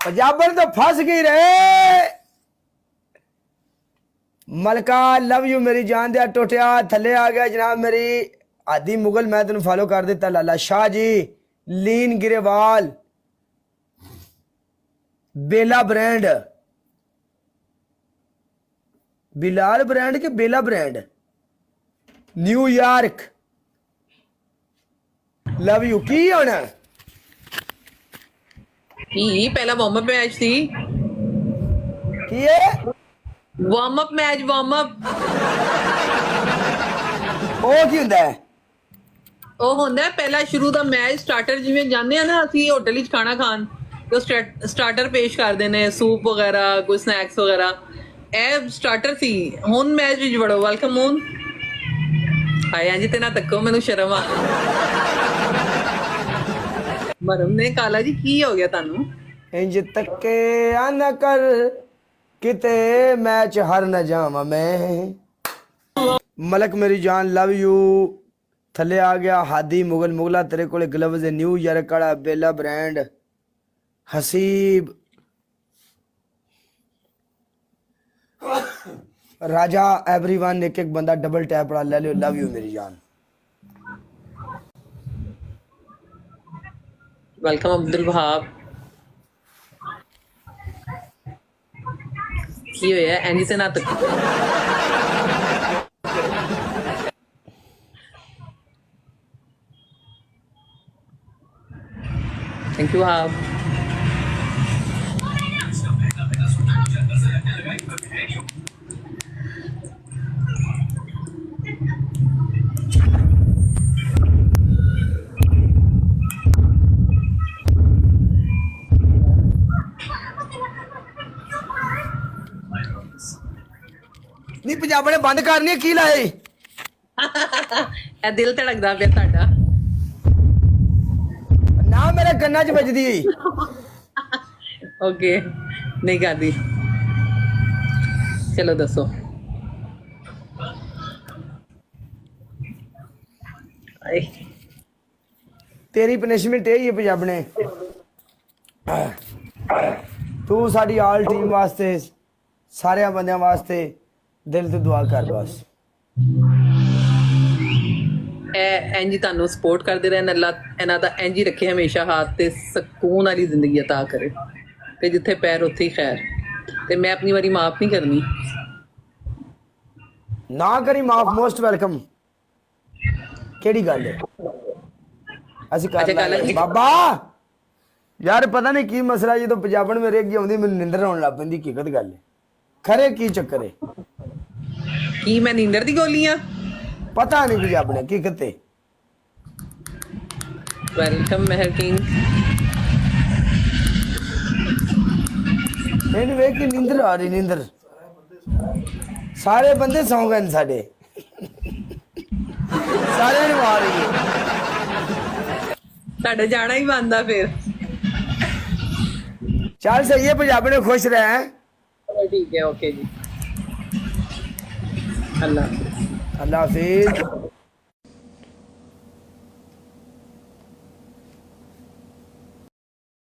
पंजाबन तो फंस गई रहे। मलका लव यू मेरी जान दिया टुटिया थले आ गया जनाब मेरी आदि मुगल मैं तेन फॉलो कर दिता लाला शाह जी लीन गिरेवाल बेला ब्रांड बिलाल ब्रांड के बेला ब्रांड न्यूयॉर्क लव यू की होना ਕੀ ਪਹਿਲਾ ਵਾਰਮ ਅਪ ਮੈਚ ਸੀ की है warm up match warm up ਉਹ ਕੀ ਹੁੰਦਾ ਹੈ ਉਹ ਹੁੰਦਾ ਹੈ ਪਹਿਲਾ ਸ਼ੁਰੂ ਦਾ ਮੈਚ ਸਟਾਰਟਰ ਜਿਵੇਂ ਜਾਂਦੇ ਆ ਨਾ ਅਸੀਂ ਹੋਟਲ ਵਿੱਚ ਖਾਣਾ ਖਾਣ ਤੇ ਸਟਾਰਟਰ ਪੇਸ਼ ਕਰਦੇ ਨੇ ਸੂਪ ਵਗੈਰਾ ਕੋਈ ਸਨੈਕਸ ਵਗੈਰਾ ਇਹ ਸਟਾਰਟਰ ਸੀ ਹੁਣ ਮੈਚ ਵਿੱਚ ਵੜੋ ਵੈਲਕਮ ਹੁਣ ਹਾਏ ਹਾਂਜੀ ਤੇ ਨਾ ਤੱਕੋ ਮੈਨੂੰ ਸ਼ਰਮ ਆ ਮਰਮ ਨੇ ਕਾਲਾ ਜੀ ਕੀ ਹੋ ਗਿਆ ਤੁਹਾਨੂੰ ਇੰਜ ਤੱਕੇ ਆ ਨਾ ਕਰ ਕਿਤੇ ਮੈਚ ਹਰ ਨਾ ਜਾਵਾਂ ਮੈਂ ਮਲਕ ਮੇਰੀ ਜਾਨ ਲਵ ਯੂ ਥੱਲੇ ਆ ਗਿਆ ਹਾਦੀ ਮੁਗਲ ਮੁਗਲਾ ਤੇਰੇ ਕੋਲੇ ਗਲਵਜ਼ ਨਿਊ ਯਾਰਕ ਵਾਲਾ ਬੇਲਾ ਬ੍ਰਾਂਡ ਹਸੀਬ राजा एवरीवन एक एक बंदा डबल टैप वाला ले लो लव यू मेरी जान वेलकम अब्दुल वहाब की होया एनी से ना तक थैंक यू वहाब नहीं पंजाब ने बंद करनी है की लाए ਇਹ ਦਿਲ ਧੜਕਦਾ ਪਿਆ ਤੁਹਾਡਾ ना मेरे गन्ना च बजदी ओके नहीं करदी चलो दसो आए तेरी पनिशमेंट यही है पंजाब ने तू साडी आल टीम वास्ते सारे बंदियां वास्ते दिल तो दुआ कर बस ਇੰਜ ਤੁਹਾਨੂੰ ਸਪੋਰਟ ਕਰਦੇ ਰਹਿਣ ਅੱਲਾ ਇਹਨਾਂ ਦਾ ਇੰਜ ਹੀ ਰੱਖੇ ਹਮੇਸ਼ਾ ਹੱਥ ਤੇ ਸਕੂਨ ਵਾਲੀ ਜ਼ਿੰਦਗੀ عطا ਕਰੇ ਤੇ ਜਿੱਥੇ ਪੈਰ ਉੱਥੇ ਹੀ ਖੈਰ ਤੇ ਮੈਂ ਆਪਣੀ ਵਾਰੀ ਮਾਫ ਨਹੀਂ ਕਰਨੀ ना करी माफ मोस्ट वेलकम केड़ी गल है ਅਸੀਂ ਕਰ ਅੱਛਾ, ਕਰ ਲਾਂਗੇ ਲਾਂਗੇ। ਬਾਬਾ ਯਾਰ ਪਤਾ ਨਹੀਂ ਕੀ ਮਸਲਾ ਜਦੋਂ ਪੰਜਾਬਣ ਮੇਰੇ ਅੱਗੇ ਆਉਂਦੀ ਮੈਨੂੰ ਨਿੰਦਰ ਆਉਣ ਲੱਗ ਪੈਂਦੀ ਹਕੀਕਤ ਗੱਲ ਹੈ ਖਰੇ ਕੀ ਚੱਕਰ ਹੈ ਕੀ ਮੈਂ ਨੀਂਦਰ ਦੀ ਗੋਲੀ ਆ ਪਤਾ ਨਹੀਂ ਪੰਜਾਬਣੇ ਹਕੀਕਤ ਹੈ ਵੈਲਕਮ ਮਹਿਰ ਕਿੰਗ ਇਹਨੂੰ ਵੇਖ ਕੇ ਨਿੰਦਰ ਆ ਰਹੀ ਨਿੰਦਰ ਸਾਰੇ ਬੰਦੇ ਸੌਂ ਗਏ ਨੇ ਸਾਡੇ ਸਾਰਿਆਂ ਨੂੰ ਆ ਰਹੀ ਹੈ ਤੁਹਾਡਾ ਜਾਣਾ ਹੀ ਬੰਦਾ ਫਿਰ ਚੱਲ ਸਹੀ ਹੈ ਪੰਜਾਬਣੇ ਖੁਸ਼ ਰਹਿ ਚਲੋ ਠੀਕ ਹੈ ਓਕੇ ਜੀ ਅੱਲਾ ਅੱਲਾ ਹਾਫਿਜ਼